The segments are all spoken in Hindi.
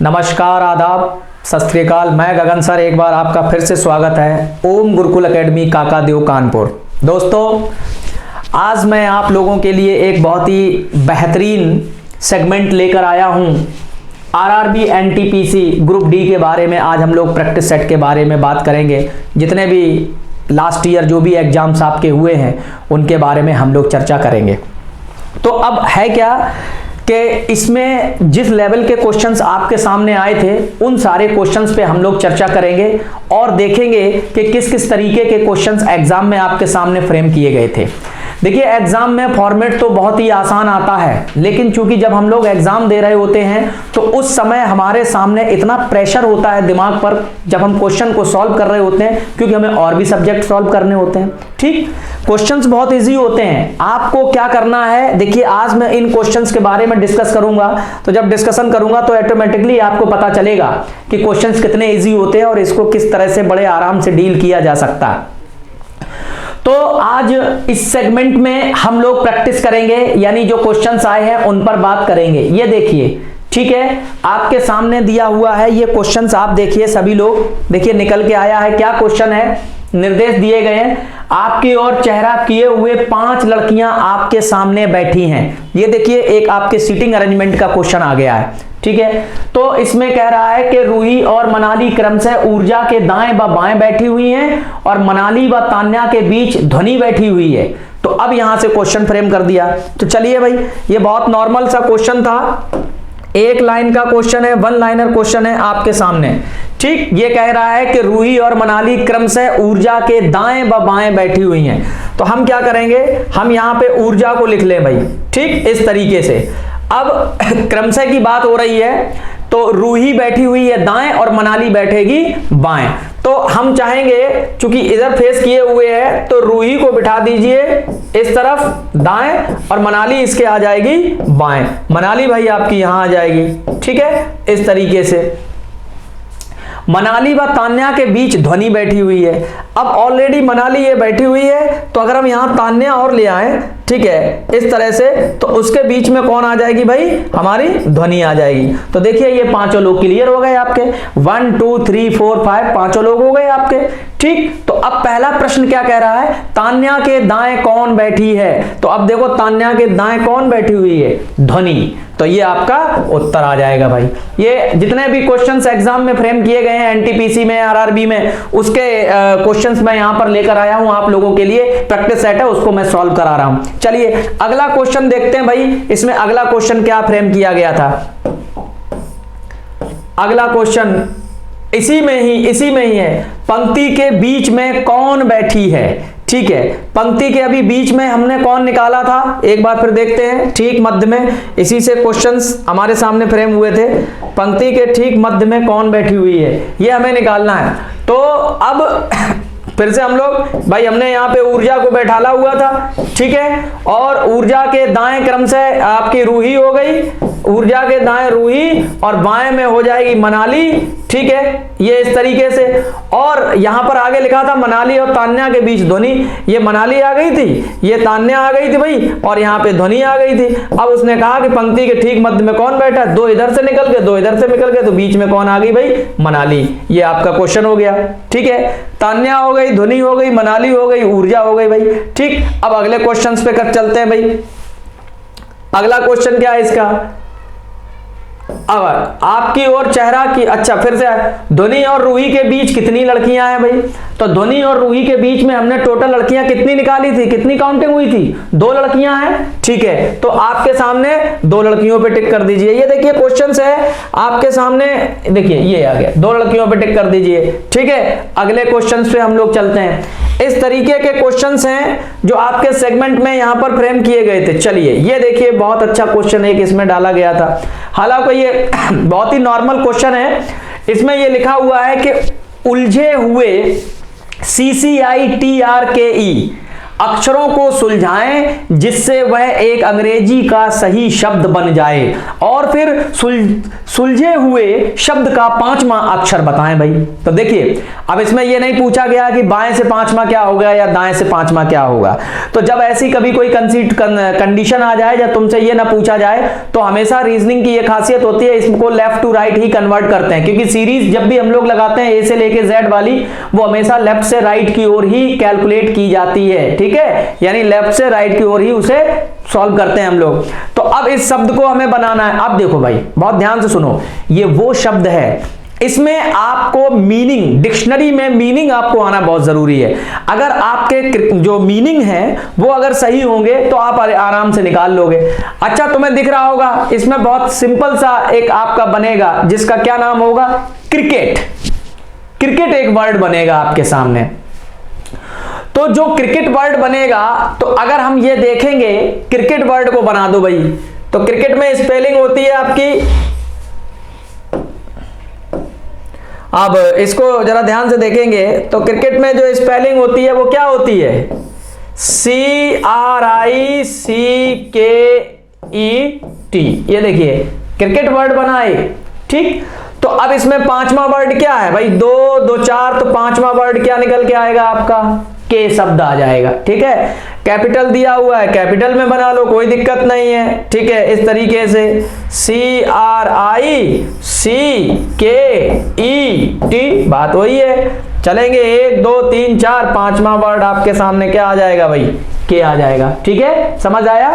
नमस्कार, आदाब, सत श्री अकाल। मैं गगन सर, एक बार आपका फिर से स्वागत है ओम गुरुकुल एकेडमी काकादेव कानपुर। दोस्तों, आज मैं आप लोगों के लिए एक बहुत ही बेहतरीन सेगमेंट लेकर आया हूं। आरआरबी एनटीपीसी ग्रुप डी के बारे में आज हम लोग प्रैक्टिस सेट के बारे में बात करेंगे। जितने भी लास्ट ईयर जो भी एग्जाम्स आपके हुए हैं उनके बारे में हम लोग चर्चा करेंगे। तो अब है क्या कि इसमें जिस लेवल के क्वेश्चंस आपके सामने आए थे उन सारे क्वेश्चंस पे हम लोग चर्चा करेंगे और देखेंगे कि किस किस तरीके के क्वेश्चंस एग्जाम में आपके सामने फ्रेम किए गए थे। देखिए, एग्जाम में फॉर्मेट तो बहुत ही आसान आता है, लेकिन चूंकि जब हम लोग एग्जाम दे रहे होते हैं तो उस समय हमारे सामने इतना प्रेशर होता है दिमाग पर जब हम क्वेश्चन को सॉल्व कर रहे होते हैं, क्योंकि हमें और भी सब्जेक्ट सॉल्व करने होते हैं। ठीक, क्वेश्चंस बहुत इजी होते हैं। आपको क्या करना है, देखिए आज मैं इन क्वेश्चंस के बारे में डिस्कस करूंगा, तो जब डिस्कशन करूंगा तो ऑटोमेटिकली आपको पता चलेगा कि क्वेश्चंस कितने इजी होते हैं और इसको किस तरह से बड़े आराम से डील किया जा सकता है। तो आज इस सेगमेंट में हम लोग प्रैक्टिस करेंगे, यानी जो क्वेश्चंस आए हैं उन पर बात करेंगे। ये देखिए, ठीक है, आपके सामने दिया हुआ है ये क्वेश्चंस। आप देखिए, सभी लोग देखिए, निकल के आया है। क्या क्वेश्चन है, निर्देश दिए गए हैं, आपकी ओर चेहरा किए हुए 5 लड़कियां आपके सामने बैठी हैं। ये देखिए, एक आपके सीटिंग अरेंजमेंट का क्वेश्चन आ गया है। ठीक है, तो इसमें कह रहा है कि रूही और मनाली क्रमशः ऊर्जा के दाएं व बाएं बैठी हुई हैं और मनाली व तान्या के बीच ध्वनि बैठी हुई है। तो अब यहां से क्वेश्चन फ्रेम कर दिया। तो चलिए भाई, ये बहुत नॉर्मल सा क्वेश्चन था, एक लाइन का क्वेश्चन है, वन लाइनर क्वेश्चन है आपके सामने। ठीक, ये कह रहा है कि रूही और मनाली क्रमशः ऊर्जा के दाएं व बाएं बैठी हुई हैं। तो हम क्या करेंगे, हम यहां पे ऊर्जा को लिख लें भाई। ठीक, इस तरीके से। अब क्रमशः की बात हो रही है, तो रूही बैठी हुई है दाएं और मनाली बैठेगी बाएं। तो हम चाहेंगे, चूंकि इधर फेस किए हुए हैं, तो रूही को बिठा दीजिए इस तरफ दाएं और मनाली इसके आ जाएगी बाएं। मनाली भाई आपकी यहां आ जाएगी। ठीक है, इस तरीके से। मनाली व तान्या के बीच ध्वनि बैठी हुई है। अब ऑलरेडी मनाली ये बैठी हुई है, तो अगर हम यहां तान्या और ले आए, ठीक है, इस तरह से, तो उसके बीच में कौन आ जाएगी भाई, हमारी ध्वनि आ जाएगी। तो देखिए, ये पांचों लोग क्लियर हो गए आपके। 1 2 3 4 5 पांचों लोग हो गए आपके। ठीक, तो अब पहला प्रश्न क्या कह रहा है, तान्या के दाएं कौन बैठी है। तो अब देखो, तान्या के दाएं कौन बैठी हुई है, ध्वनि। तो ये आपका उत्तर आ जाएगा भाई। ये जितने भी क्वेश्चंस एग्जाम में फ्रेम किए गए हैं एनटीपीसी में, आरआरबी में, उसके क्वेश्चंस मैं यहां पर लेकर आया हूं आप लोगों के लिए। प्रैक्टिस सेट है, उसको मैं सॉल्व करा रहा हूं। चलिए अगला क्वेश्चन देखते हैं भाई। इसमें अगला क्वेश्चन क्या फ्रेम किया गया था। अगला क्वेश्चन इसी में ही है। पंक्ति के बीच में कौन बैठी है। ठीक है, पंक्ति के अभी बीच में हमने कौन निकाला था, एक बार फिर देखते हैं। ठीक मध्य में, इसी से क्वेश्चंस हमारे सामने फ्रेम हुए थे। पंक्ति के ठीक मध्य में कौन बैठी हुई है, ये हमें निकालना है। तो अब फिर से हम लोग भाई, हमने यहाँ पे ऊर्जा को बैठाला हुआ था। ठीक है, और ऊर्जा के दाएं क्रम से आपकी रूही हो गई, ऊर्जा के दाएं रूही और बाएं में हो जाएगी मनाली। ठीक है, ये इस तरीके से। और यहां पर आगे लिखा था मनाली और तान्या के बीच ध्वनि। ये मनाली आ गई थी, ये तान्या आ गई थी भाई, और यहां पे ध्वनि आ गई थी। अब उसने कहा कि पंक्ति के ठीक मध्य में कौन बैठा, 2 इधर से निकल गए, 2 इधर से निकल गए, तो बीच में कौन आ गई भाई, मनाली। ये आपका क्वेश्चन हो गया। ठीक है, तान्या हो गई, ध्वनि हो गई, मनाली हो गई, ऊर्जा हो गई भाई। ठीक, अब अगले क्वेश्चन पे कर चलते हैं भाई। अगला क्वेश्चन क्या है इसका, अब आपकी ओर चेहरा की, अच्छा फिर से, ध्वनि और रूही के बीच कितनी लड़कियां हैं भाई। तो ध्वनि और रूही के बीच में हमने टोटल लड़कियां कितनी निकाली थी, कितनी काउंटिंग हुई थी, 2 लड़कियां हैं। ठीक है, तो आपके सामने 2 लड़कियों पे टिक कर दीजिए। ये देखिए क्वेश्चन है आपके सामने, देखिए ये आ गया, 2 लड़कियों पे टिक कर दीजिए। ठीक है, अगले क्वेश्चन पे हम लोग चलते हैं। इस तरीके के क्वेश्चंस हैं जो आपके सेगमेंट में यहां पर फ्रेम किए गए थे। चलिए ये देखिए, बहुत अच्छा क्वेश्चन एक इसमें डाला गया था। हालांकि ये बहुत ही नॉर्मल क्वेश्चन है। इसमें ये लिखा हुआ है कि उलझे हुए CCITRKE अक्षरों को सुलझाएं जिससे वह एक अंग्रेजी का सही शब्द बन जाए, और फिर सुलझे हुए शब्द का 5वां अक्षर बताएं भाई। तो देखिए अब इसमें यह नहीं पूछा गया कि बाएं से 5वां क्या होगा या दाएं से 5वां क्या होगा। तो जब ऐसी कभी कोई कंडीशन आ जाए या तुमसे यह ना पूछा जाए, तो हमेशा रीजनिंग की यह खासियत होती है, इसको लेफ्ट टू राइट ही कन्वर्ट करते हैं, क्योंकि सीरीज जब भी हम लोग लगाते हैं ए से लेके जेड वाली, वो हमेशा लेफ्ट से राइट की ओर ही कैलकुलेट की जाती है, ठीक है, यानी लेफ्ट से राइट की ओर ही उसे सॉल्व करते हैं हम लोग। तो अब इस शब्द को हमें बनाना है। अब देखो भाई बहुत ध्यान से सुनो, ये वो शब्द है, इसमें आपको मीनिंग, डिक्शनरी में मीनिंग आपको आना बहुत जरूरी है। अगर आपके जो मीनिंग है वो अगर सही होंगे तो आप आराम से निकाल लोगे। अच्छा तुम्हें दिख रहा होगा इसमें बहुत सिंपल सा एक आपका बनेगा जिसका क्या नाम होगा, क्रिकेट। क्रिकेट एक वर्ड बनेगा आपके सामने। तो जो क्रिकेट वर्ड बनेगा, तो अगर हम ये देखेंगे क्रिकेट वर्ड को बना दो भाई, तो क्रिकेट में स्पेलिंग होती है आपकी, अब इसको जरा ध्यान से देखेंगे तो क्रिकेट में जो स्पेलिंग होती है वो क्या होती है, CRICKET। ये देखिए क्रिकेट वर्ड बना है, ठीक। तो अब इसमें 5वां वर्ड क्या है भाई, 2 2 4, तो 5वां वर्ड क्या निकल के आएगा आपका, के शब्द आ जाएगा, ठीक है। कैपिटल दिया हुआ है, कैपिटल में बना लो, कोई दिक्कत नहीं है, ठीक है। इस तरीके से CRICKET, बात वही है। चलेंगे 1 2 3 4, 5वां वर्ड आपके सामने क्या आ जाएगा भाई, के आ जाएगा, ठीक है, समझ आया।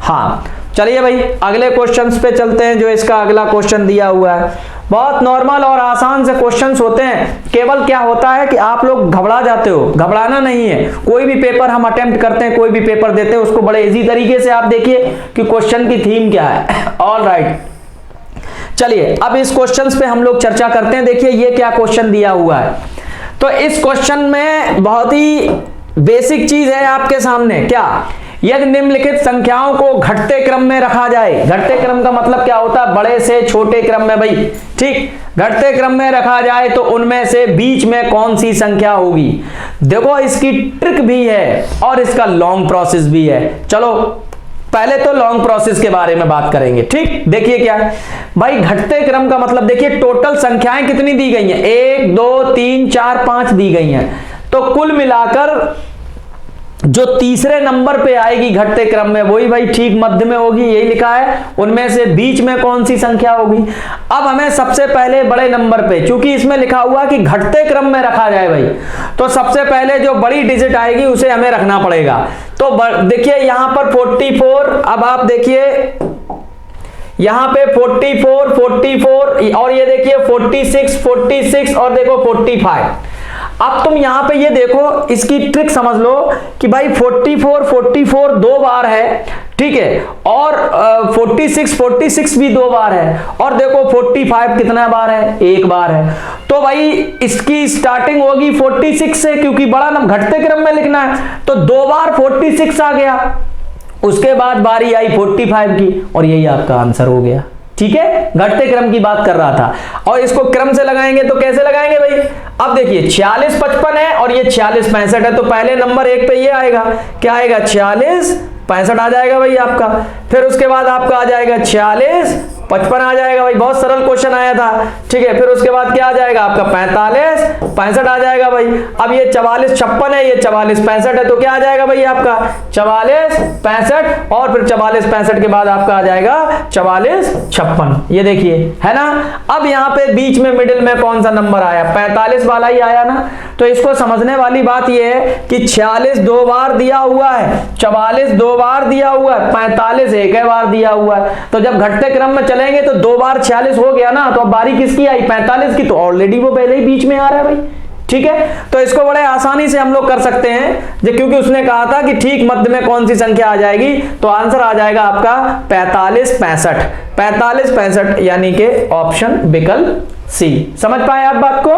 हाँ चलिए भाई अगले क्वेश्चंस पे चलते हैं। जो इसका अगला क्वेश्चन दिया हुआ है, बहुत नॉर्मल और आसान से क्वेश्चंस होते हैं। केवल क्या होता है कि आप लोग घबरा जाते हो, घबराना नहीं है। कोई भी पेपर हम अटेम्प्ट करते हैं, कोई भी पेपर देते हैं, उसको बड़े इजी तरीके से आप देखिए कि क्वेश्चन की थीम क्या है। ऑल राइट, चलिए अब इस क्वेश्चंस पे हम लोग चर्चा करते हैं। देखिए ये क्या क्वेश्चन दिया हुआ है। तो इस क्वेश्चन में बहुत ही बेसिक चीज है आपके सामने, क्या, यदि निम्नलिखित संख्याओं को घटते क्रम में रखा जाए। घटते क्रम का मतलब क्या होता है, बड़े से छोटे क्रम में भाई, ठीक। घटते क्रम में रखा जाए तो उनमें से बीच में कौन सी संख्या होगी। देखो इसकी ट्रिक भी है और इसका लॉन्ग प्रोसेस भी है। चलो पहले तो लॉन्ग प्रोसेस के बारे में बात करेंगे, ठीक। देखिए क्या है भाई, घटते क्रम का मतलब देखिए टोटल संख्याएं कितनी दी गई हैं, 1 2 3 4 5 दी गई हैं। तो कुल मिलाकर जो तीसरे नंबर पे आएगी घटते क्रम में वही भाई ठीक मध्य में होगी, यही लिखा है। उनमें से बीच में कौन सी संख्या होगी। अब हमें सबसे पहले बड़े नंबर पे, क्योंकि इसमें लिखा हुआ कि घटते क्रम में रखा जाए भाई, तो सबसे पहले जो बड़ी डिजिट आएगी उसे हमें रखना पड़ेगा। तो देखिए यहां पर 44, अब आप देखिए यहां पे 44 44 और ये देखिए 46 46 और देखो 45। अब तुम यहां पे ये देखो, इसकी ट्रिक समझ लो कि भाई 44 44 2 बार है, ठीक है, और 46 46 भी 2 बार है, और देखो 45 कितना बार है, 1 बार है। तो भाई इसकी स्टार्टिंग होगी 46 से, क्योंकि बड़ा नंबर घटते क्रम में लिखना है, तो 2 बार 46 आ गया, उसके बाद बारी आई 45 की, और यही आपका आंसर हो गया, ठीक है। घटते क्रम की बात कर रहा था। और इसको क्रम से लगाएंगे तो कैसे लगाएंगे भाई, अब देखिए 46 55 है और ये 46 65 है, तो पहले नंबर 1 पे ये आएगा, क्या आएगा 46 65 आ जाएगा भाई आपका। फिर उसके बाद आपका आ जाएगा 46 55 आ जाएगा भाई, बहुत सरल क्वेश्चन आया था, ठीक है। फिर उसके बाद क्या आ जाएगा आपका 45 65 आ जाएगा भाई। अब ये 44 56 है, ये 44 65 है, तो क्या आ जाएगा भाई आपका 44 65, और फिर 44 65 के बाद आपका आ जाएगा 44 56, ये देखिए है ना। अब यहाँ पे बीच में मिडिल में कौन सा नंबर आया, 45 वाला ही आया ना। तो इसको समझने वाली बात यह है कि 46 2 बार दिया हुआ है, 44 2 बार दिया हुआ है, 45 1 बार दिया हुआ है। तो जब घटते क्रम में चलेंगे तो 2 बार 46 हो गया ना, तो अब बारी किसकी आई 45 की, तो ऑलरेडी वो पहले ही बीच में आ रहा है भाई, ठीक है। तो इसको बड़े आसानी से हम लोग कर सकते हैं, क्योंकि उसने कहा था कि ठीक मध्य में कौन सी संख्या आ जाएगी, तो आंसर आ जाएगा आपका 45 65 45 65, यानी कि ऑप्शन विकल्प सी। समझ पाए आप बात को,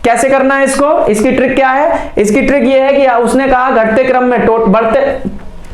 कैसे करना है इसको, इसकी ट्रिक क्या है। इसकी ट्रिक ये है कि उसने कहा घटते क्रम में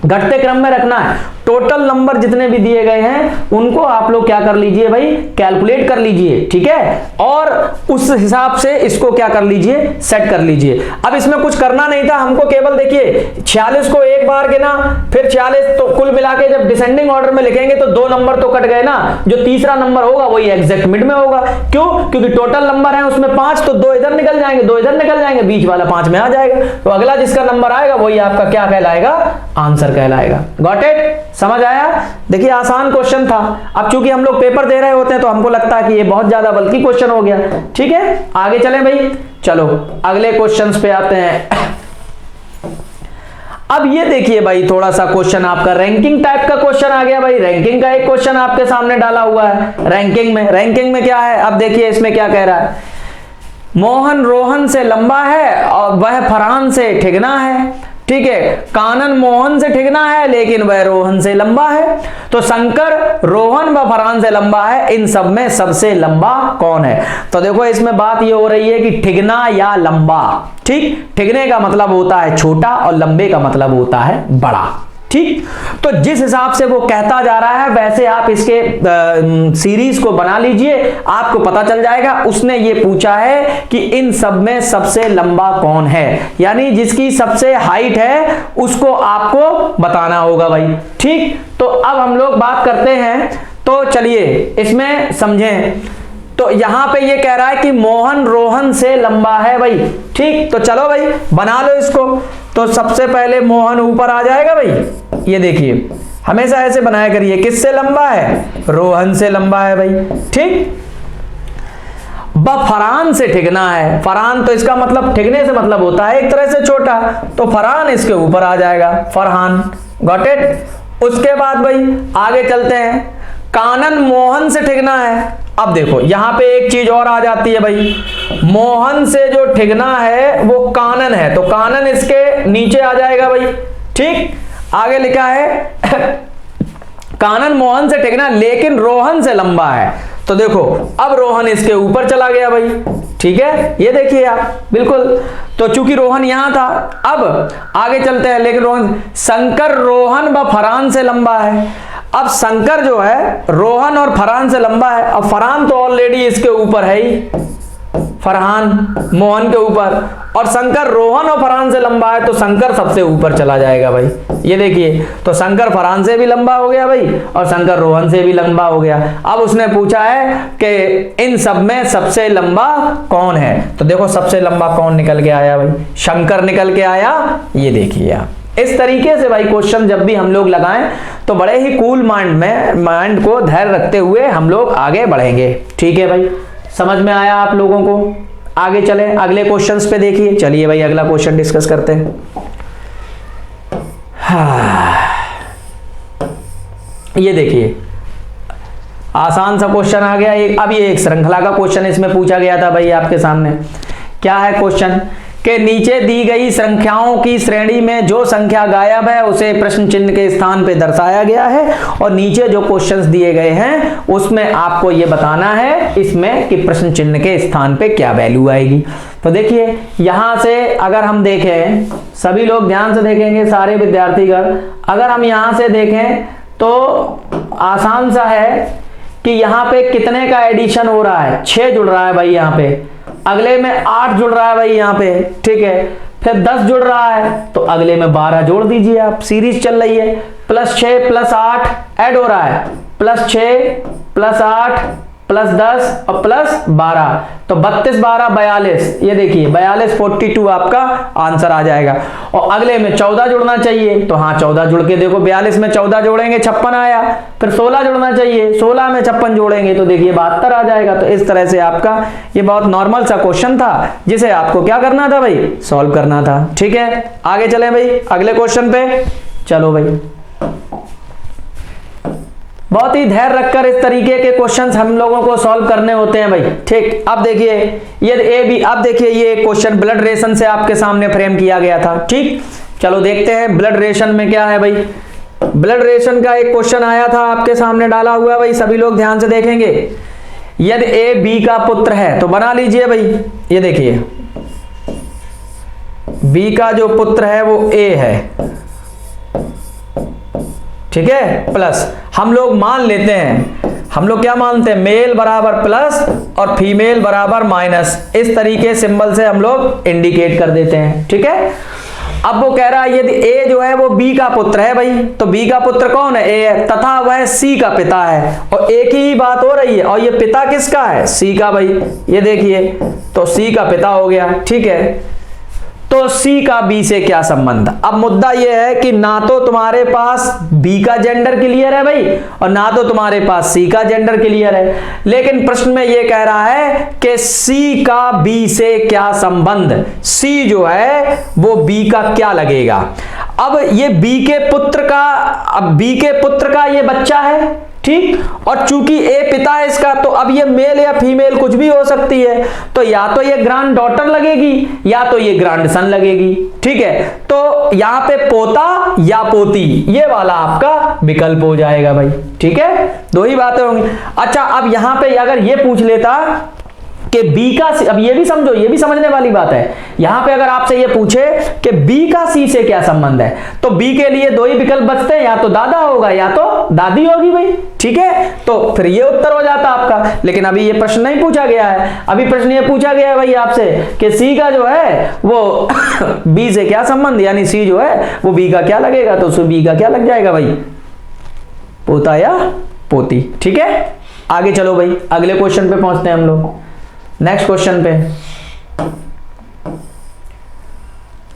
घटते क्रम में रखना है। टोटल नंबर जितने भी दिए गए हैं उनको आप लोग क्या कर लीजिए भाई, कैलकुलेट कर लीजिए, ठीक है, और उस हिसाब से इसको क्या कर लीजिए, सेट कर लीजिए। अब इसमें कुछ करना नहीं था हमको, केवल देखिए 46 को एक बार के ना, फिर 46 तो कुल मिला के जब डिसेंडिंग ऑर्डर में लिखेंगे तो 2 नंबर तो कट गए ना, जो तीसरा नंबर होगा वही एग्जैक्ट मिड में होगा। क्यों? क्योंकि टोटल नंबर है उसमें 5, तो 2 इधर निकल जाएंगे, 2 इधर निकल जाएंगे, बीच वाला 5 में आ जाएगा, तो अगला जिसका नंबर आएगा वही आपका क्या कहलाएगा, आंसर कहलाएगा। Got it? समझ आया? देखिए आसान क्वेश्चन था। अब चूंकि हम लोग पेपर दे रहे होते हैं तो हमको लगता है कि ये बहुत ज्यादा बल्कि क्वेश्चन हो गया, ठीक है, आगे चलें भाई। चलो अगले क्वेश्चंस पे आते हैं। अब ये देखिए भाई, थोड़ा सा क्वेश्चन आपका रैंकिंग टाइप का क्वेश्चन आ गया भाई। रैंकिंग का एक क्वेश्चन आपके सामने डाला हुआ है। रैंकिंग में क्या है, अब देखिए इसमें क्या कह रहा है, मोहन रोहन से लंबा है और वह फरहान से ठिगना है, ठीक है, कानन मोहन से ठिगना है लेकिन वह रोहन से लंबा है, तो शंकर रोहन व फरहान से लंबा है, इन सब में सबसे लंबा कौन है? तो देखो इसमें बात ये हो रही है कि ठिगना या लंबा, ठीक, ठिगने का मतलब होता है छोटा और लंबे का मतलब होता है बड़ा, ठीक। तो जिस हिसाब से वो कहता जा रहा है वैसे आप इसके सीरीज को बना लीजिए, आपको पता चल जाएगा। उसने ये पूछा है कि इन सब में सबसे लंबा कौन है, यानी जिसकी सबसे हाइट है उसको आपको बताना होगा भाई, ठीक। तो अब हम लोग बात करते हैं, तो चलिए इसमें समझें। तो यहां पे ये कह रहा है कि मोहन रोहन से लंबा है भाई, ठीक। तो चलो भाई बना लो इसको। तो सबसे पहले मोहन ऊपर आ जाएगा भाई, ये देखिए हमेशा ऐसे बनाया करिए, किससे लंबा है, रोहन से लंबा है भाई, ठीक। फरहान से ठिगना है, फरहान तो इसका मतलब ठिगने से मतलब होता है एक तरह से छोटा, तो फरहान इसके ऊपर आ जाएगा, फरहान। Got it? उसके बाद भाई आगे चलते हैं, कानन मोहन से ठिगना है। अब देखो यहां पे एक चीज और आ जाती है भाई, मोहन से जो ठिगना है वो कानन है, तो कानन इसके नीचे आ जाएगा भाई, ठीक। आगे लिखा है कानन मोहन से ठिगना लेकिन रोहन से लंबा है, तो देखो अब रोहन इसके ऊपर चला गया भाई, ठीक है, ये देखिए आप बिल्कुल। तो चूंकि रोहन यहां था, अब आगे चलते हैं, लेकिन रोहन, शंकर रोहन व फरहान से लंबा है। अब शंकर जो है रोहन और फरहान से लंबा है, अब फरहान तो ऑलरेडी इसके ऊपर है ही, फरहान मोहन के ऊपर, और शंकर रोहन और फरहान से लंबा है, तो शंकर सबसे ऊपर चला जाएगा भाई, ये देखिए। तो शंकर फरहान से भी लंबा हो गया भाई और शंकर रोहन से भी लंबा हो गया। अब उसने पूछा है कि इन सब में सबसे लंबा कौन है, तो देखो सबसे लंबा कौन निकल के आया भाई, शंकर निकल के आया, ये देखिए आप। इस तरीके से भाई क्वेश्चन जब भी हम लोग लगाएं तो बड़े ही कूल माइंड को धैर्य रखते हुए हम लोग आगे बढ़ेंगे, ठीक है भाई। समझ में आया आप लोगों को? आगे चलें अगले क्वेश्चंस पे देखिए। चलिए भाई अगला क्वेश्चन डिस्कस करते हैं। ये देखिए आसान सा क्वेश्चन आ गया एक। अब ये एक श्रृंखला का क्वेश्चन इसमें पूछा गया था भाई आपके सामने। क्या है क्वेश्चन के नीचे दी गई संख्याओं की श्रेणी में जो संख्या गायब है उसे प्रश्न चिन्ह के स्थान पे दर्शाया गया है, और नीचे जो क्वेश्चंस दिए गए हैं उसमें आपको ये बताना है इसमें कि प्रश्न चिन्ह के स्थान पे क्या वैल्यू आएगी। तो देखिए यहां से अगर हम देखें, सभी लोग ध्यान से देखेंगे, सारे विद्यार्थीगण, अगर हम यहां से देखें तो आसान सा है कि यहाँ पे कितने का एडिशन हो रहा है, 6 जुड़ रहा है भाई यहाँ पे, अगले में 8 जुड़ रहा है भाई यहाँ पे, ठीक है, फिर 10 जुड़ रहा है तो अगले में 12 जोड़ दीजिए आप, सीरीज चल रही है, +6 +8 ऐड हो रहा है, +6 +8 +10 और +12, तो 32 12 42, ये देखिए 42 42 आपका आंसर आ जाएगा। और अगले में 14 जुड़ना चाहिए, तो हाँ 14 जुड़ के देखो, 42 में 14 जोड़ेंगे 56 आया, फिर 16 जुड़ना चाहिए, 16 में 56 जोड़ेंगे तो देखिए 72 आ जाएगा। तो इस तरह से आपका ये बहुत नॉर्मल सा क्वेश्चन था जिसे आपको क्या करना था भाई, सॉल्व करना था, ठीक है। आगे चले भाई अगले क्वेश्चन पे। चलो भाई बहुत ही धैर्य रखकर इस तरीके के क्वेश्चंस हम लोगों को सॉल्व करने होते हैं भाई, ठीक। अब देखिए ये ए बी, अब देखिए ये क्वेश्चन ब्लड रेशन से आपके सामने फ्रेम किया गया था, ठीक। चलो देखते हैं ब्लड रेशन में क्या है भाई। ब्लड रेशन का एक क्वेश्चन आया था आपके सामने डाला हुआ भाई, सभी लोग ध्यान से देखेंगे। यदि ए बी का पुत्र है तो बना लीजिए भाई, ये देखिए बी का जो पुत्र है वो ए है, ठीक है, प्लस हम लोग मान लेते हैं, हम लोग क्या मानते हैं, मेल बराबर प्लस और फीमेल बराबर माइनस, इस तरीके सिंबल से हम लोग इंडिकेट कर देते हैं। ठीक है, अब वो कह रहा है यदि ए जो है वो बी का पुत्र है भाई, तो बी का पुत्र कौन है, ए है, तथा वह सी का पिता है, और एक ही बात हो रही है, और ये पिता किसका है, सी का भाई, ये देखिए तो सी का पिता हो गया। ठीक है, तो सी का बी से क्या संबंध। अब मुद्दा यह है कि ना तो तुम्हारे पास बी का जेंडर क्लियर है भाई, और ना तो तुम्हारे पास सी का जेंडर क्लियर है, लेकिन प्रश्न में यह कह रहा है कि सी का बी से क्या संबंध, सी जो है वो बी का क्या लगेगा। अब ये बी के पुत्र का, अब बी के पुत्र का ये बच्चा है, ठीक, और चूंकि ए पिता है इसका, तो अब ये मेल या फीमेल कुछ भी हो सकती है, तो या तो ये ग्रैंड डॉटर लगेगी या तो ये ग्रैंड सन लगेगी। ठीक है, तो यहां पे पोता या पोती, ये वाला आपका विकल्प हो जाएगा भाई। ठीक है, दो ही बातें होंगी। अच्छा, अब यहां पे अगर ये पूछ लेता कि बी का सी, अब ये भी समझो, ये भी समझने वाली बात है, यहां पे अगर आपसे ये पूछे कि बी का सी से क्या संबंध है, तो बी के लिए दो ही विकल्प बचते हैं, या तो दादा होगा या तो दादी होगी भाई। ठीक है, तो फिर ये उत्तर हो जाता आपका, लेकिन अभी ये प्रश्न नहीं पूछा गया है, अभी प्रश्न ये पूछा गया है भाई आपसे कि सी का जो है वो बी से क्या संबंध, यानी सी जो है वो बी का क्या लगेगा, तो उसमें बी का क्या लग जाएगा भाई, पोता या पोती। ठीक है, आगे चलो भाई, अगले क्वेश्चन पे पहुंचते हैं हम लोग, नेक्स्ट क्वेश्चन पे।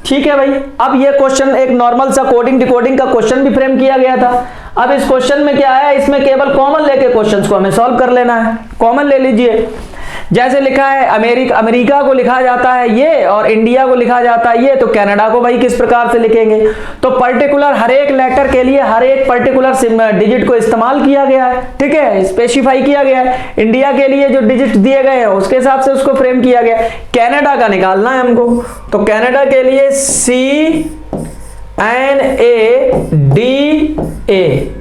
ठीक है भाई, अब ये क्वेश्चन एक नॉर्मल सा कोडिंग डिकोडिंग का क्वेश्चन भी फ्रेम किया गया था। अब इस क्वेश्चन में क्या है, इसमें केवल कॉमन लेके क्वेश्चंस को हमें सॉल्व कर लेना है। कॉमन ले लीजिए, जैसे लिखा है अमेरिका को लिखा जाता है ये, और इंडिया को लिखा जाता है ये, तो कनाडा को भाई किस प्रकार से लिखेंगे, तो पर्टिकुलर हर एक लेटर के लिए हर एक पर्टिकुलर डिजिट को इस्तेमाल किया गया है। ठीक है, स्पेसिफाई किया गया है, इंडिया के लिए जो डिजिट दिए गए हैं उसके हिसाब से उसको फ्रेम किया गया है। कनाडा का निकालना है हमको, तो कनाडा के लिए CNADA,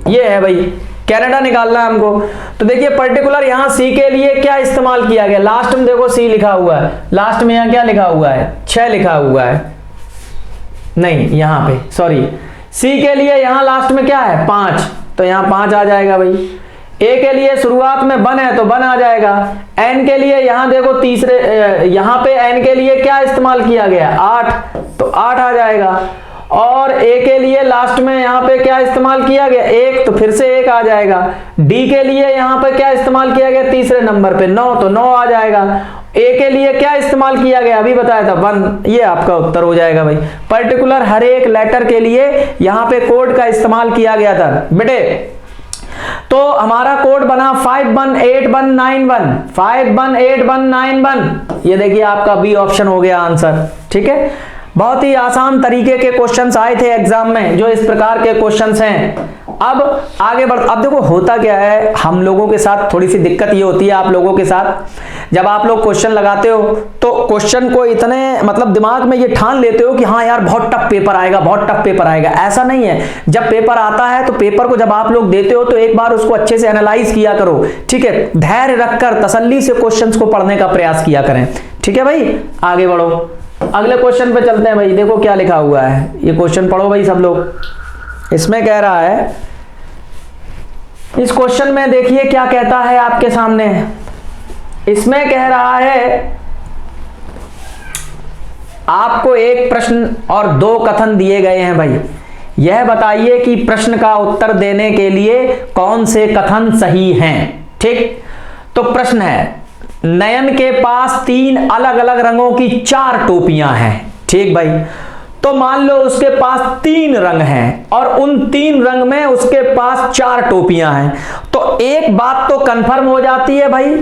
ये है भाई कनाडा निकालना है हमको। तो देखिए पर्टिकुलर यहां सी के लिए क्या इस्तेमाल किया गया, लास्ट में देखो सी लिखा हुआ है, लास्ट में यहां क्या लिखा हुआ है, 6 लिखा हुआ है, नहीं यहां पे सॉरी, सी के लिए यहां लास्ट में क्या है 5, तो यहां 5 आ जाएगा भाई। ए के लिए शुरुआत में 1 है तो 1 आ जाएगा। एन के लिए यहां देखो तीसरे, यहां पे एन के लिए क्या इस्तेमाल किया गया 8, तो 8 आ जाएगा। और ए के लिए लास्ट में यहां पे क्या इस्तेमाल किया गया 1, तो फिर से 1 आ जाएगा। डी के लिए यहां पे क्या इस्तेमाल किया गया तीसरे नंबर पे 9, तो 9 आ जाएगा। ए के लिए क्या इस्तेमाल किया गया अभी बताया था 1, ये आपका उत्तर हो जाएगा भाई। पर्टिकुलर हर एक लेटर के लिए यहां पे कोड का इस्तेमाल किया गया था बेटे। तो हमारा कोड बना 518191, 518191, ये देखिए आपका बी ऑप्शन हो गया आंसर। ठीक है, बहुत ही आसान तरीके के क्वेश्चंस आए थे एग्जाम में, जो इस प्रकार के क्वेश्चंस हैं। अब आगे बढ़, अब देखो होता क्या है, हम लोगों के साथ थोड़ी सी दिक्कत ये होती है, आप लोगों के साथ जब आप लोग क्वेश्चन लगाते हो तो क्वेश्चन को इतने मतलब दिमाग में ये ठान लेते हो कि हाँ यार बहुत टफ पेपर आएगा, बहुत टफ पेपर आएगा। ऐसा नहीं है, जब पेपर आता है तो पेपर को जब आप लोग देते हो तो एक बार उसको अच्छे से एनालाइज किया करो। ठीक है, धैर्य रखकर तसल्ली से क्वेश्चंस को पढ़ने का प्रयास किया करें। ठीक है भाई, आगे बढ़ो, अगले क्वेश्चन पे चलते हैं भाई। देखो क्या लिखा हुआ है, ये क्वेश्चन पढ़ो भाई सब लोग। इसमें कह रहा है, इस क्वेश्चन में देखिए क्या कहता है आपके सामने। इसमें कह रहा है आपको एक प्रश्न और 2 कथन दिए गए हैं भाई, यह बताइए कि प्रश्न का उत्तर देने के लिए कौन से कथन सही हैं। ठीक, तो प्रश्न है, नयन के पास 3 अलग अलग रंगों की 4 टोपियां हैं। ठीक भाई, तो मान लो उसके पास 3 रंग हैं और उन 3 रंग में उसके पास 4 टोपियां हैं, तो एक बात तो कंफर्म हो जाती है भाई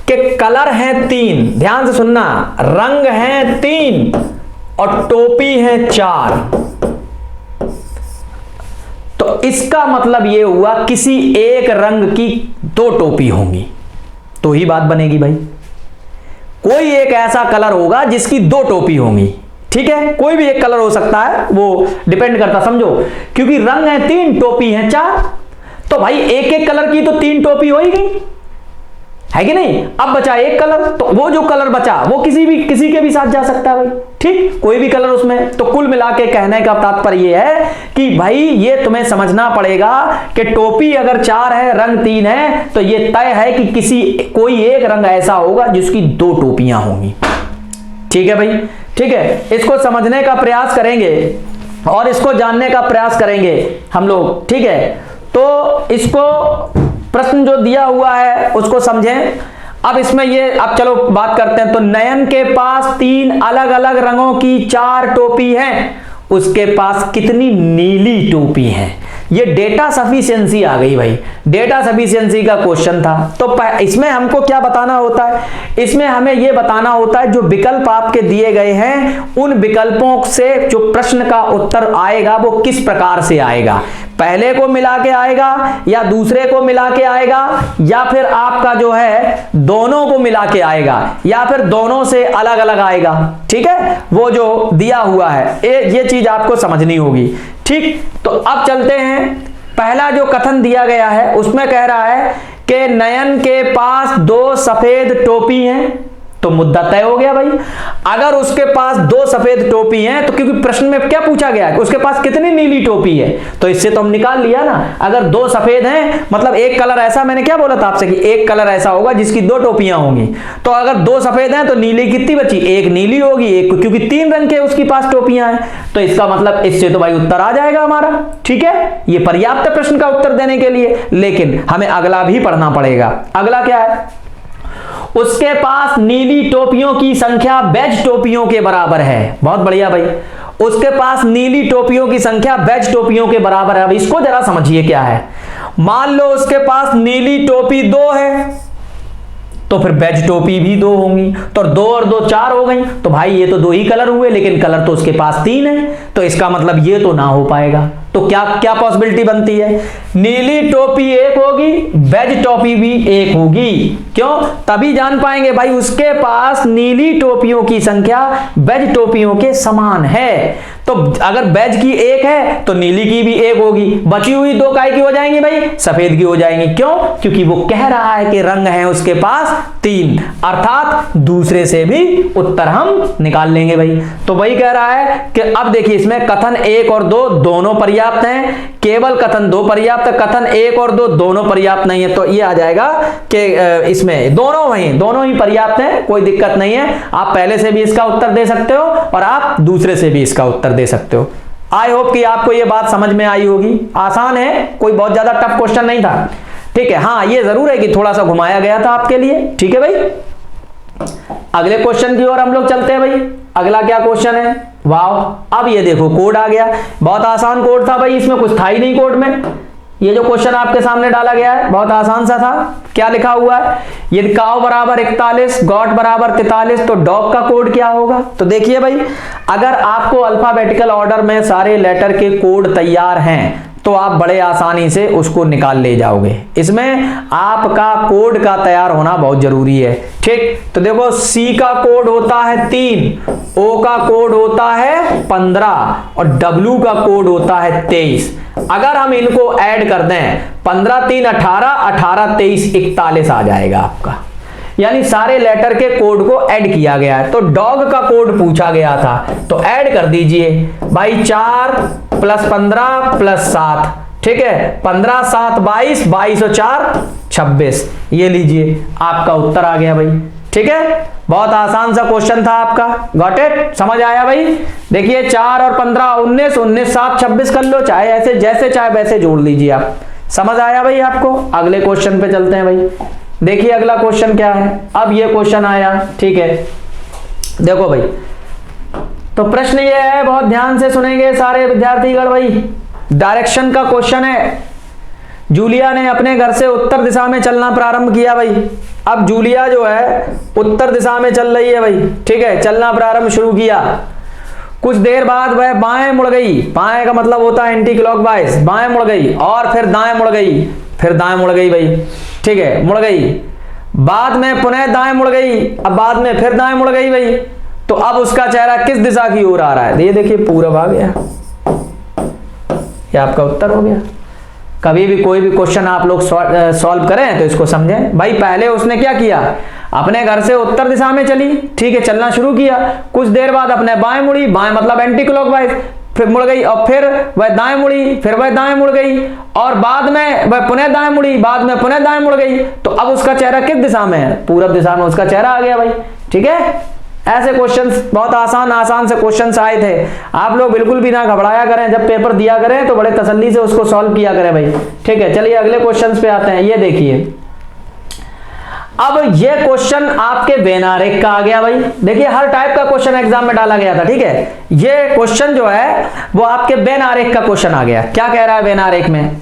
कि कलर हैं 3, ध्यान से सुनना, रंग हैं 3 और टोपी हैं 4। तो इसका मतलब यह हुआ किसी एक रंग की 2 टोपी होंगी, तो ही बात बनेगी भाई। कोई एक ऐसा कलर होगा जिसकी 2 टोपी होंगी। ठीक है, कोई भी एक कलर हो सकता है, वो डिपेंड करता, समझो, क्योंकि रंग है 3 टोपी है 4, तो भाई एक एक कलर की तो 3 टोपी हो ही गई। है कि नहीं। अब बचा एक कलर, तो वो जो कलर बचा वो किसी के भी साथ जा सकता है भाई, ठीक, कोई भी कलर उसमें। तो कुल मिला के कहने का तात्पर्य ये है कि भाई ये तुम्हें समझना पड़ेगा कि टोपी अगर 4 है, रंग 3 है, तो ये तय है कि कोई एक रंग ऐसा होगा जिसकी 2 टोपियां होंगी। ठीक है भाई, ठीक है, इसको समझने का प्रयास करेंगे और इसको जानने का प्रयास करेंगे हम लोग। ठीक है, तो इसको प्रश्न जो दिया हुआ है उसको समझें। अब इसमें ये, अब चलो बात करते हैं। तो नयन के पास 3 अलग अलग रंगों की 4 टोपी हैं, उसके पास कितनी नीली टोपी हैं? ये डेटा सफिशिएंसी आ गई भाई, डेटा सफिशिएंसी का क्वेश्चन था। तो इसमें हमको क्या बताना होता है? इसमें हमें यह बताना होता है जो विकल्प आपके दिए गए हैं उन विकल्पों से जो प्रश्न का उत्तर आएगा वो किस प्रकार से आएगा, पहले को मिला के आएगा या दूसरे को मिला के आएगा या फिर आपका जो है दोनों को मिला के आएगा या फिर दोनों से अलग अलग आएगा। ठीक है, वो जो दिया हुआ है ये चीज आपको समझनी होगी। ठीक, तो अब चलते हैं। पहला जो कथन दिया गया है उसमें कह रहा है कि नयन के पास 2 सफेद टोपी हैं, तो मुद्दा तय हो गया भाई। अगर उसके पास 2 सफेद टोपी हैं तो क्योंकि प्रश्न में क्या पूछा गया है उसके पास कितनी नीली टोपी है, तो इससे तो हम निकाल लिया ना। अगर 2 सफेद हैं मतलब एक कलर ऐसा, मैंने क्या बोला था आपसे कि एक कलर ऐसा होगा जिसकी 2 टोपियां होंगी। तो अगर 2 सफेद हैं तो नीली कितनी बची? एक नीली होगी, एक, क्योंकि 3 रंग के उसके पास टोपियां हैं। तो इसका मतलब इससे तो भाई उत्तर आ जाएगा हमारा। ठीक है, ये पर्याप्त प्रश्न का उत्तर देने के लिए। लेकिन हमें अगला भी पढ़ना पड़ेगा। अगला क्या है? उसके पास नीली टोपियों की संख्या बेज टोपियों के बराबर है। बहुत बढ़िया भाई, उसके पास नीली टोपियों की संख्या बेज टोपियों के बराबर है। अब इसको जरा समझिए क्या है। मान लो उसके पास नीली टोपी 2 है तो फिर बेज टोपी भी 2 होंगी, तो 2 और 2 4 हो गई। तो भाई ये तो 2 ही कलर हुए, लेकिन कलर तो उसके पास 3 है, तो इसका मतलब ये तो ना हो पाएगा। तो क्या क्या पॉसिबिलिटी बनती है? नीली टोपी 1 होगी, बेज टोपी भी 1 होगी। क्यों? तभी जान पाएंगे भाई उसके पास नीली टोपियों की संख्या बेज टोपियों के समान है। तो अगर बेज की 1 है तो नीली की भी 1 होगी, बची हुई 2 काय की हो जाएंगी भाई? सफेद की हो जाएंगी। क्यों? क्योंकि वो कह रहा है कि रंग है उसके पास 3, अर्थात दूसरे से भी उत्तर हम निकाल लेंगे भाई। तो वही कह रहा है कि अब देखिए इसमें कथन 1 और 2 दोनों पर्याप्त हैं, केवल कथन 2 पर्याप्त है, कथन 1 और 2 दोनों पर्याप्त नहीं है। तो ये आ जाएगा कि इसमें दोनों ही पर्याप्त हैं, कोई दिक्कत नहीं है। आप पहले से भी इसका उत्तर दे सकते हो और आप दूसरे से भी इसका उत्तर दे सकते हो। आई होप कि आपको ये बात समझ में आई होगी। आसान है, कोई बहुत ज्यादा टफ क्वेश्चन नहीं था। ठीक है, हाँ ये जरूर है कि थोड़ा सा घुमाया गया था आपके लिए। ठीक है भाई, अगले क्वेश्चन की ओर हम लोग चलते हैं भाई। अगला क्या क्वेश्चन है? वाह, अब ये देखो कोड आ गया। बहुत आसान कोड था भाई, इसमें कुछ था ही नहीं कोड में। ये जो क्वेश्चन आपके सामने डाला गया है बहुत आसान सा था। क्या लिखा हुआ है? यदि काव बराबर 41, गॉट बराबर 43, तो डॉग का कोड क्या होगा? तो देखिए भाई, अगर आपको अल्फाबेटिकल ऑर्डर में सारे लेटर के कोड तैयार हैं तो आप बड़े आसानी से उसको निकाल ले जाओगे। इसमें आपका कोड का तैयार होना बहुत जरूरी है। ठीक, तो देखो सी का कोड होता है 3, ओ का कोड होता है 15 और डब्ल्यू का कोड होता है 23। अगर हम इनको ऐड कर दें 15 3 18, 18 23 41 आ जाएगा आपका। यानी सारे लेटर के कोड को ऐड किया गया है। तो डॉग का कोड पूछा गया था, तो ऐड कर दीजिए भाई। 4 + 15 + 7, ठीक है, 15 7 22, 22 और 4 26। ये लीजिए आपका उत्तर आ गया भाई। ठीक है, बहुत आसान सा क्वेश्चन था आपका। Got it? समझ आया भाई? देखिए 4 और 15 19, 19 7 26 कर लो, चाहे ऐसे जैसे चाहे वैसे जोड़ लीजिए आप। समझ आया भाई आपको? अगले क्वेश्चन पे चलते हैं भाई। देखिए अगला क्वेश्चन क्या है। अब ये क्वेश्चन आया, ठीक है, देखो भाई। तो प्रश्न ये है, बहुत ध्यान से सुनेंगे सारे विद्यार्थीगण भाई। डायरेक्शन का क्वेश्चन है। जूलिया ने अपने घर से उत्तर दिशा में चलना प्रारंभ किया भाई। अब जूलिया जो है उत्तर दिशा में चल रही है भाई। ठीक है, चलना प्रारंभ शुरू किया। कुछ देर बाद वह बाएं मुड़ गई। बाएं का मतलब होता है एंटी क्लॉकवाइज। बाएं मुड़ गई और फिर दाएं मुड़ गई, फिर दाएं मुड़ गई भाई। ठीक है, मुड़ गई, बाद में पुनः दाएं मुड़ गई, अब बाद में फिर दाएं मुड़ गई भाई। तो अब उसका चेहरा किस दिशा की ओर आ रहा है? ये देखिए पूरब आ गया। ये आपका उत्तर हो गया। कभी भी कोई भी क्वेश्चन आप लोग सॉल्व करें तो इसको समझें। भाई पहले उसने क्या किया, अपने घर से उत्तर दिशा में चली, ठीक है, चलना शुरू किया, कुछ देर बाद अपने बाएं मुड़ी, बाएं मतलब एंटी क्लॉकवाइज, फिर मुड़ गई और फिर वह दाएं मुड़ी, फिर वह दाएं मुड़ गई और बाद में वह पुनः दाएं मुड़ी, बाद में पुनः दाएं मुड़ गई। तो अब उसका चेहरा किस दिशा में है, पूरब दिशा में उसका चेहरा आ गया भाई। ठीक है, ऐसे क्वेश्चंस बहुत आसान से क्वेश्चंस आए थे। आप लोग बिल्कुल भी ना घबराया करें, जब पेपर दिया करें तो बड़े तसल्ली से उसको सॉल्व किया करें भाई। ठीक है, चलिए अगले क्वेश्चंस पे आते हैं। ये देखिए, अब ये क्वेश्चन आपके वेन आरेख का आ गया भाई। देखिए हर टाइप का क्वेश्चन एग्जाम में डाला गया था, ठीक है। ये क्वेश्चन जो है वो आपके वेन आरेख का क्वेश्चन आ गया। क्या कह रहा है वेन आरेख में,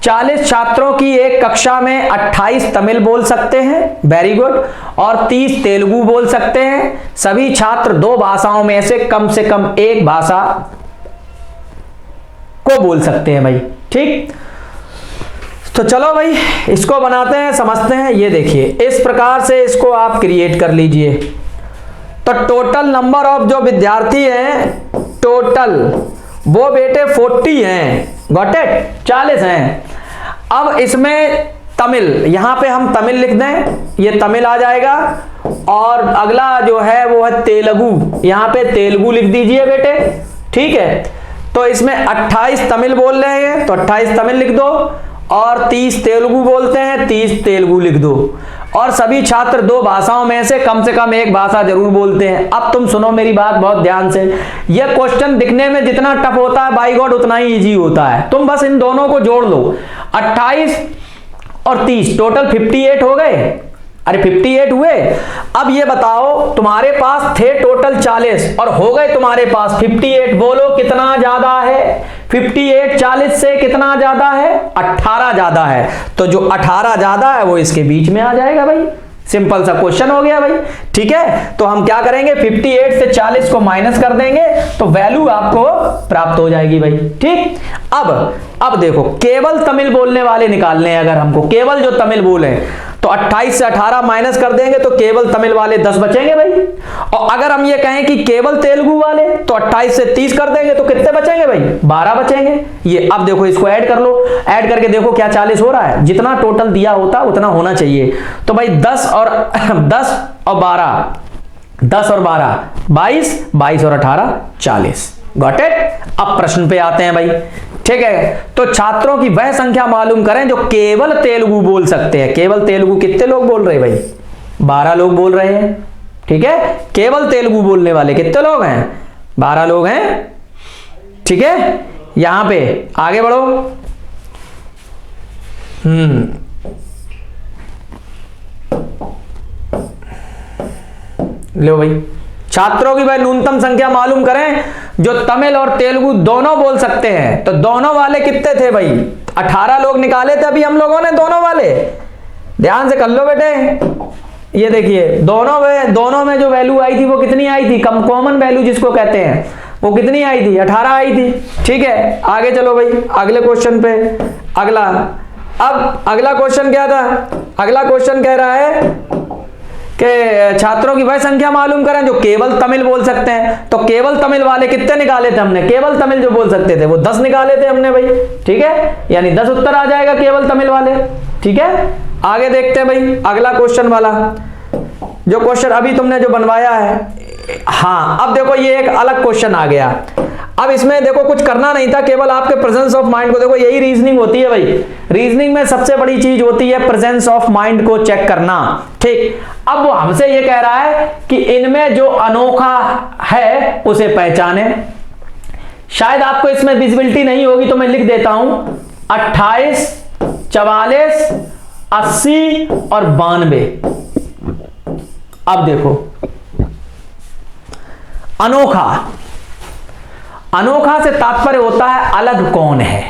40 छात्रों की एक कक्षा में 28 तमिल बोल सकते हैं, वेरी गुड, और 30 तेलुगु बोल सकते हैं। सभी छात्र 2 भाषाओं में से कम एक भाषा को बोल सकते हैं भाई। ठीक, तो चलो भाई इसको बनाते हैं, समझते हैं। ये देखिए इस प्रकार से इसको आप क्रिएट कर लीजिए। तो टोटल नंबर ऑफ जो विद्यार्थी हैं टोटल वो बेटे 40 हैं, गॉट इट, 40 हैं। अब इसमें तमिल, यहां पे हम तमिल लिख दें, ये तमिल आ जाएगा। और अगला जो है वो है तेलुगु, यहां पे तेलुगु लिख दीजिए बेटे। ठीक है, तो इसमें 28 तमिल बोल रहे हैं तो 28 तमिल लिख दो, और 30 तेलुगु बोलते हैं 30 तेलुगु लिख दो। और सभी छात्र 2 भाषाओं में से कम एक भाषा जरूर बोलते हैं। अब तुम सुनो मेरी बात बहुत ध्यान से, यह क्वेश्चन दिखने में जितना टफ होता है बाय गॉड उतना ही इजी होता है। तुम बस इन दोनों को जोड़ लो, 28 और 30 टोटल 58 हो गए। अरे 58 हुए। अब ये बताओ तुम्हारे पास थे टोटल 40 और हो गए तुम्हारे पास 58, बोलो कितना ज्यादा है, 58 40 से कितना ज्यादा है, 18 ज्यादा है। तो जो 18 ज्यादा है वो इसके बीच में आ जाएगा भाई। सिंपल सा क्वेश्चन हो गया भाई। ठीक है, तो हम क्या करेंगे, 58 से 40 को माइनस कर देंगे तो वैल्यू आपको प्राप्त हो जाएगी भाई। ठीक, अब देखो केवल तमिल बोलने वाले निकालने हैं। अगर हमको केवल जो तमिल बोले तो 28 से 18 माइनस कर देंगे तो केवल तमिल वाले 10 बचेंगे भाई। और अगर हम ये कहें कि केवल तेलुगु वाले तो 28 से 30 कर देंगे तो कितने बचेंगे भाई, 12 बचेंगे। ये अब देखो इसको ऐड कर लो, ऐड करके देखो क्या 40 हो रहा है, जितना टोटल दिया होता उतना होना चाहिए। तो भाई 10 और 12 10 और 12 22, 22 और 18 40, गॉट इट। अब प्रश्न पे आते हैं भाई। ठीक है, तो छात्रों की वह संख्या मालूम करें जो केवल तेलुगु बोल सकते हैं। केवल तेलुगु कितने लोग बोल रहे हैं भाई, 12 लोग बोल रहे हैं। ठीक है, केवल तेलुगु बोलने वाले कितने लोग हैं, 12 लोग हैं। ठीक है, यहां पे आगे बढ़ो। लो भाई, छात्रों की वह न्यूनतम संख्या मालूम करें जो तमिल और तेलुगु दोनों बोल सकते हैं। तो दोनों वाले कितने थे भाई, 18 लोग निकाले थे अभी हम लोगों ने दोनों वाले। ध्यान से कर लो बेटे। ये देखिए दोनों में जो वैल्यू आई थी वो कितनी आई थी, कॉमन वैल्यू जिसको कहते हैं, वो कितनी आई थी, 18 आई थी। ठीक है, आगे चलो भाई अगले क्वेश्चन पे। अब अगला क्वेश्चन क्या था, अगला क्वेश्चन कह रहा है कि छात्रों की वह संख्या मालूम करें जो केवल तमिल बोल सकते हैं। तो केवल तमिल वाले कितने निकाले थे हमने, केवल तमिल जो बोल सकते थे वो 10 निकाले थे हमने भाई। ठीक है, यानी 10 उत्तर आ जाएगा केवल तमिल वाले। ठीक है, आगे देखते हैं भाई अगला क्वेश्चन वाला, जो क्वेश्चन अभी तुमने जो बनवाया है। हाँ, अब देखो ये एक अलग क्वेश्चन आ गया। अब इसमें देखो कुछ करना नहीं था, केवल आपके प्रेजेंस ऑफ माइंड को देखो, यही रीजनिंग होती है भाई। रीजनिंग में सबसे बड़ी चीज होती है प्रेजेंस ऑफ माइंड को चेक करना। ठीक, अब वो हमसे ये कह रहा है कि इनमें जो अनोखा है उसे पहचाने। शायद आपको इसमें विजिबिलिटी नहीं होगी तो मैं लिख देता हूं 28, 44, 80 और 92। अब देखो अनोखा से तात्पर्य होता है अलग कौन है।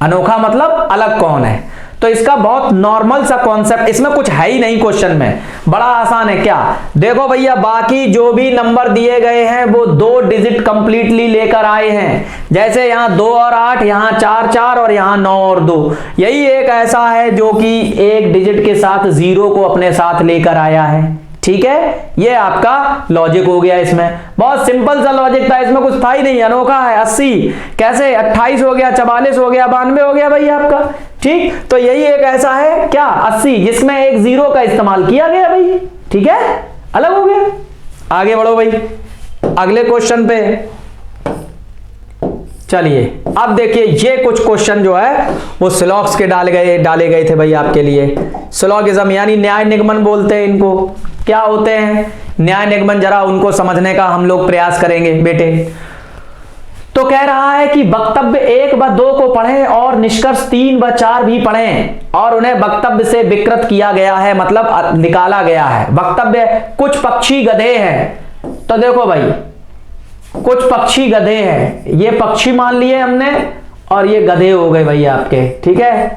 अनोखा मतलब अलग कौन है। तो इसका बहुत नॉर्मल सा कॉन्सेप्ट, इसमें कुछ है ही नहीं क्वेश्चन में, बड़ा आसान है। क्या देखो भैया, बाकी जो भी नंबर दिए गए हैं वो 2 डिजिट कंप्लीटली लेकर आए हैं। जैसे यहां 2 और 8, यहां 4 4 और यहां 9 और 2। यही एक ऐसा है जो कि 1 डिजिट के साथ 0 को अपने साथ लेकर आया है। ठीक है, ये आपका लॉजिक हो गया। इसमें बहुत सिंपल सा लॉजिक था, इसमें कुछ था ही नहीं, अनोखा है। 80 कैसे, 28 हो गया, 44 हो गया, 92 हो गया भाई आपका। ठीक, तो यही एक ऐसा है क्या 80 जिसमें एक जीरो का इस्तेमाल किया गया भाई। ठीक है, अलग हो गया। आगे बढ़ो भाई अगले क्वेश्चन पे। चलिए अब देखिए, ये कुछ क्वेश्चन जो है वो सिलॉक्स के डाले गए थे भाई आपके लिए। सिलॉगिज्म यानी न्याय निगमन बोलते हैं इनको। क्या होते हैं न्याय निगमन, जरा उनको समझने का हम लोग प्रयास करेंगे बेटे। तो कह रहा है कि वक्तव्य 1 व 2 को पढ़ें और निष्कर्ष 3 व 4 भी पढ़ें और उन्हें वक्तव्य से विकृत किया गया है, मतलब निकाला गया है। वक्तव्य, कुछ पक्षी गधे हैं। तो देखो भाई, कुछ पक्षी गधे हैं, ये पक्षी मान लिए हमने और ये गधे हो गए भाई आपके। ठीक है,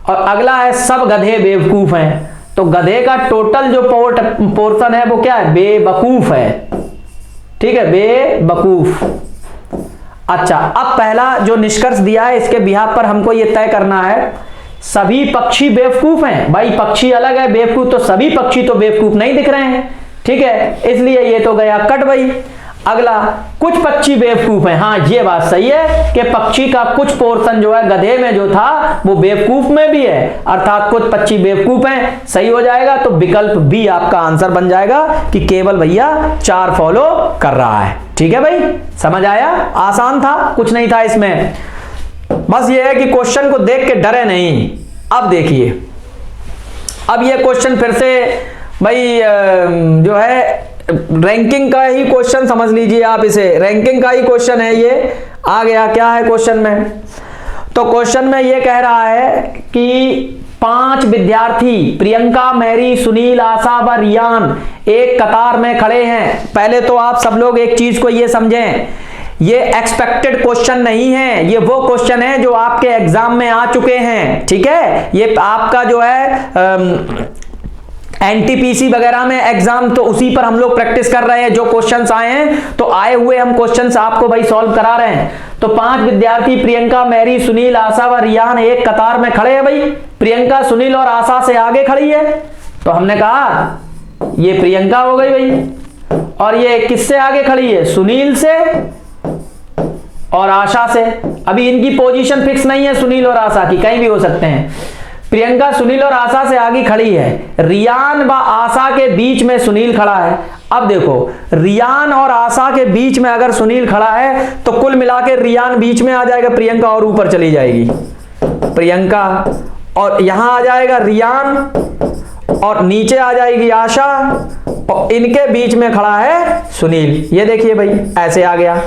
और अगला है सब गधे बेवकूफ हैं। तो गधे का टोटल जो पोर्शन है वो क्या है, बेवकूफ है। ठीक है, बेवकूफ। अच्छा, अब पहला जो निष्कर्ष दिया है इसके बिहाफ पर हमको ये तय करना है, सभी पक्षी बेवकूफ हैं। भाई पक्षी अलग है, बेवकूफ तो सभी पक्षी तो बेवकूफ नहीं दिख रहे हैं। ठीक है, इसलिए ये तो गया कट भाई। अगला, कुछ पक्षी बेवकूफ हैं। हाँ, ये बात सही है कि पक्षी का कुछ पोर्शन जो है गधे में जो था वो बेवकूफ में भी है, अर्थात कुछ पक्षी बेवकूफ हैं, सही हो जाएगा। तो विकल्प बी आपका आंसर बन जाएगा कि केवल भैया 4 फॉलो कर रहा है। ठीक है भाई, समझ आया, आसान था, कुछ नहीं था इसमें। बस ये है कि क्वेश्चन को देख के डरे नहीं। अब देखिए, अब ये क्वेश्चन फिर से भाई जो है रैंकिंग का ही क्वेश्चन समझ लीजिए आप इसे, रैंकिंग का ही क्वेश्चन है ये। आ गया क्या है क्वेश्चन में, तो क्वेश्चन में ये कह रहा है कि 5 विद्यार्थी प्रियंका, मैरी, सुनील, आशा व रियान एक कतार में खड़े हैं। पहले तो आप सब लोग एक चीज को ये समझें, ये एक्सपेक्टेड क्वेश्चन नहीं है, ये वो क्वेश्चन है जो आपके एग्जाम में आ चुके हैं। ठीक है, ये आपका जो है एनटीपीसी वगैरह में एग्जाम, तो उसी पर हम लोग प्रैक्टिस कर रहे हैं। जो क्वेश्चंस आए हैं तो आए हुए हम क्वेश्चंस आपको भाई सॉल्व करा रहे हैं। तो 5 विद्यार्थी प्रियंका, मैरी, सुनील, आशा व रियान एक कतार में खड़े हैं। भाई प्रियंका सुनील और आशा से आगे खड़ी है, तो हमने कहा ये प्रियंका हो गई भाई, और ये किससे आगे खड़ी है, सुनील से और आशा से। अभी इनकी पोजीशन फिक्स नहीं है सुनील और आशा की, कहीं भी हो सकते हैं। प्रियंका सुनील और आशा से आगे खड़ी है, रियान व आशा के बीच में सुनील खड़ा है। अब देखो, रियान और आशा के बीच में अगर सुनील खड़ा है तो कुल मिला के रियान बीच में आ जाएगा, प्रियंका और ऊपर चली जाएगी प्रियंका, और यहां आ जाएगा रियान और नीचे आ जाएगी आशा, और इनके बीच में खड़ा है सुनील। ये देखिए भाई, ऐसे आ गया।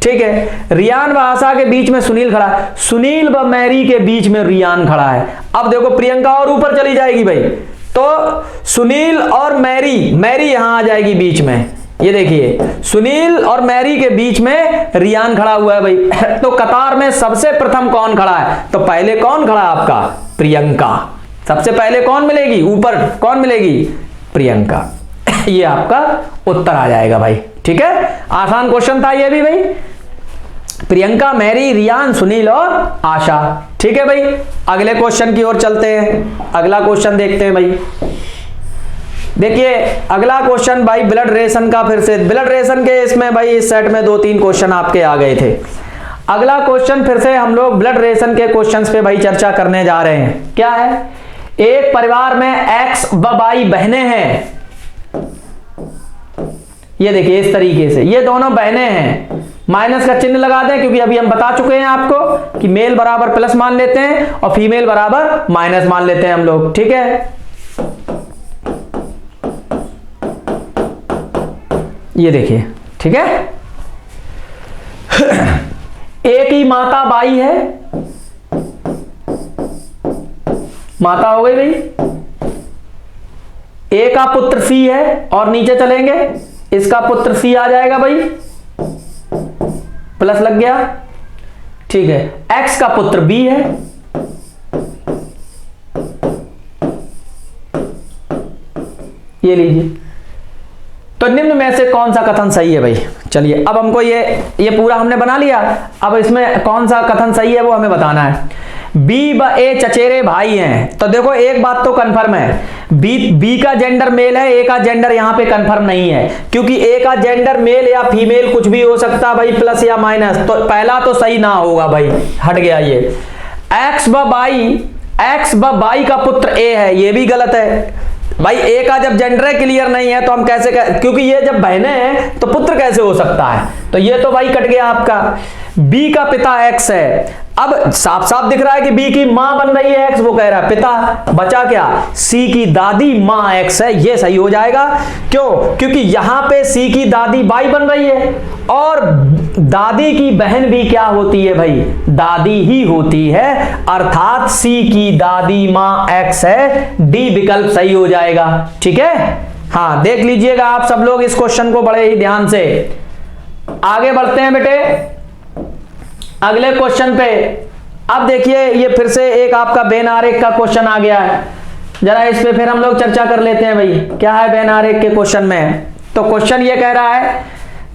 ठीक है, रियान व आशा के बीच में सुनील खड़ा है, सुनील व मैरी के बीच में रियान खड़ा है। अब देखो प्रियंका और ऊपर चली जाएगी भाई, तो सुनील और मैरी, मैरी यहां आ जाएगी बीच में। ये देखिए, सुनील और मैरी के बीच में रियान खड़ा हुआ है भाई। तो कतार में सबसे प्रथम कौन खड़ा है, तो पहले कौन खड़ा आपका, प्रियंका। सबसे पहले कौन मिलेगी, ऊपर कौन मिलेगी, प्रियंका। ये आपका उत्तर आ जाएगा भाई। ठीक है, आसान क्वेश्चन था ये भी भाई। प्रियंका, मैरी, रियान, सुनील और आशा। ठीक है भाई, अगले क्वेश्चन की ओर चलते हैं। अगला क्वेश्चन देखते हैं भाई। देखिए अगला क्वेश्चन भाई ब्लड रेशन का, फिर से ब्लड रेशन के इसमें भाई इस सेट में 2-3 क्वेश्चन आपके आ गए थे। अगला क्वेश्चन फिर से हम लोग ब्लड रेशन के क्वेश्चंस पे भाई चर्चा करने जा रहे हैं। क्या है, एक परिवार में एक्स व वाई बहनें हैं। ये देखिए इस तरीके से, ये दोनों बहनें हैं। माइनस का चिन्ह लगा दें क्योंकि अभी हम बता चुके हैं आपको कि मेल बराबर प्लस मान लेते हैं और फीमेल बराबर माइनस मान लेते हैं हम लोग। ठीक है, ये देखिए। ठीक है, एक ही माता बाई है, माता हो गई भाई। ए का पुत्र सी है और नीचे चलेंगे, इसका पुत्र सी आ जाएगा भाई, प्लस लग गया। ठीक है, एक्स का पुत्र बी है, ये लीजिए। तो निम्न में से कौन सा कथन सही है भाई। चलिए अब हमको ये पूरा हमने बना लिया, अब इसमें कौन सा कथन सही है वो हमें बताना है। बी व ए चचेरे भाई हैं, तो देखो एक बात तो कंफर्म है, बी का जेंडर मेल है, ए का जेंडर यहां पे कंफर्म नहीं है, क्योंकि ए का जेंडर मेल या फीमेल कुछ भी हो सकता भाई, प्लस या माइनस, तो पहला तो सही ना होगा भाई, हट गया ये। एक्स व बाई का पुत्र ए है, ये भी गलत है भाई, ए का जब जेंडर क्लियर नहीं है तो हम कैसे क्योंकि ये जब बहनें हैं तो पुत्र कैसे हो सकता है, तो ये तो भाई कट गया आपका। बी का पिता एक्स है, अब साफ साफ दिख रहा है कि बी की मां बन रही है एक्स, वो कह रहा है पिता, बचा क्या, सी की दादी मां एक्स है, ये सही हो जाएगा। क्यों, क्योंकि यहां पे सी की दादी बाई बन रही है, और दादी की बहन भी क्या होती है भाई, दादी ही होती है, अर्थात सी की दादी मां एक्स है, डी विकल्प सही हो जाएगा। ठीक है, हाँ देख लीजिएगा आप सब लोग इस क्वेश्चन को बड़े ही ध्यान से। आगे बढ़ते हैं बेटे अगले क्वेश्चन पे। अब देखिए ये फिर से एक आपका बेन आरेख का क्वेश्चन आ गया है, जरा इस पे फिर हम लोग चर्चा कर लेते हैं भाई, क्या है बेन आरेख के क्वेश्चन में। तो क्वेश्चन ये कह रहा है,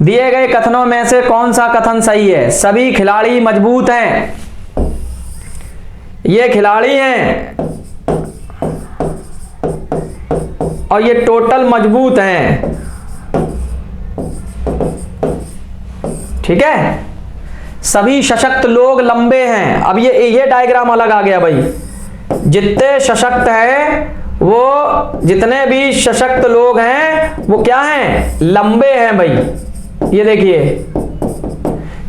दिए गए कथनों में से कौन सा कथन सही है, सभी खिलाड़ी मजबूत हैं, ये खिलाड़ी हैं और ये टोटल मजबूत हैं, ठीक है, सभी सशक्त लोग लंबे हैं। अब ये डायग्राम अलग आ गया भाई, जितने सशक्त हैं वो, जितने भी सशक्त लोग हैं वो क्या हैं, लंबे हैं भाई, ये देखिए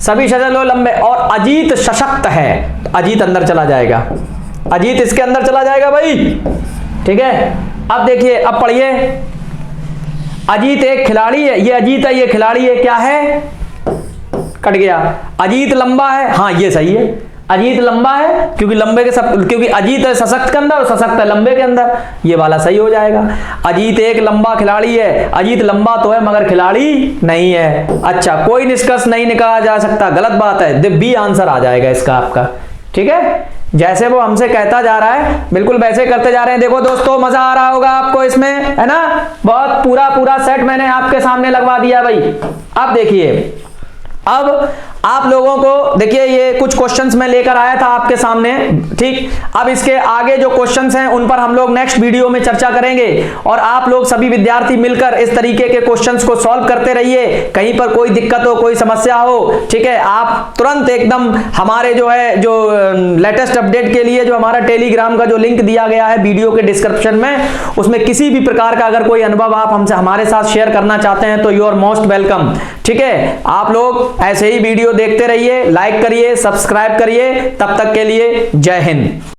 सभी सशक्त लोग लंबे, और अजीत सशक्त है, अजीत अंदर चला जाएगा, अजीत इसके अंदर चला जाएगा भाई, ठीक है। अब देखिए, अब पढ़िए, अजीत एक खिलाड़ी है, ये अजीत है, ये खिलाड़ी है, क्या है, कट गया, अजीत लंबा है, हाँ ये सही है, अजीत लंबा है, क्योंकि लंबे के सब, क्योंकि अजीत है सशक्त के अंदर और सशक्त है लंबे के अंदर, ये वाला सही हो जाएगा। अजीत एक लंबा खिलाड़ी है, अजीत लंबा तो है मगर खिलाड़ी नहीं है। अच्छा, कोई निष्कर्ष नहीं निकाला जा सकता, गलत बात है, बी आंसर आ जाएगा इसका आपका, ठीक है। जैसे वो हमसे कहता जा रहा है बिल्कुल वैसे करते जा रहे हैं। देखो दोस्तों, मजा आ रहा होगा आपको इसमें, है ना, बहुत पूरा सेट मैंने आपके सामने लगवा दिया भाई। अब देखिए, अब आप लोगों को देखिए, ये कुछ क्वेश्चंस मैं लेकर आया था आपके सामने, ठीक। अब इसके आगे जो क्वेश्चंस हैं उन पर हम लोग नेक्स्ट वीडियो में चर्चा करेंगे, और आप लोग सभी विद्यार्थी मिलकर इस तरीके के क्वेश्चंस को सॉल्व करते रहिए। कहीं पर कोई दिक्कत हो, कोई समस्या हो, ठीक है, आप तुरंत एकदम हमारे जो है, जो लेटेस्ट अपडेट के लिए जो हमारा टेलीग्राम का जो लिंक दिया गया है वीडियो के डिस्क्रिप्शन में, उसमें किसी भी प्रकार का अगर कोई अनुभव आप हमसे हमारे साथ शेयर करना चाहते हैं तो यू आर मोस्ट वेलकम, ठीक है। आप लोग ऐसे ही वीडियो देखते रहिए, लाइक करिए, सब्सक्राइब करिए, तब तक के लिए जय हिंद।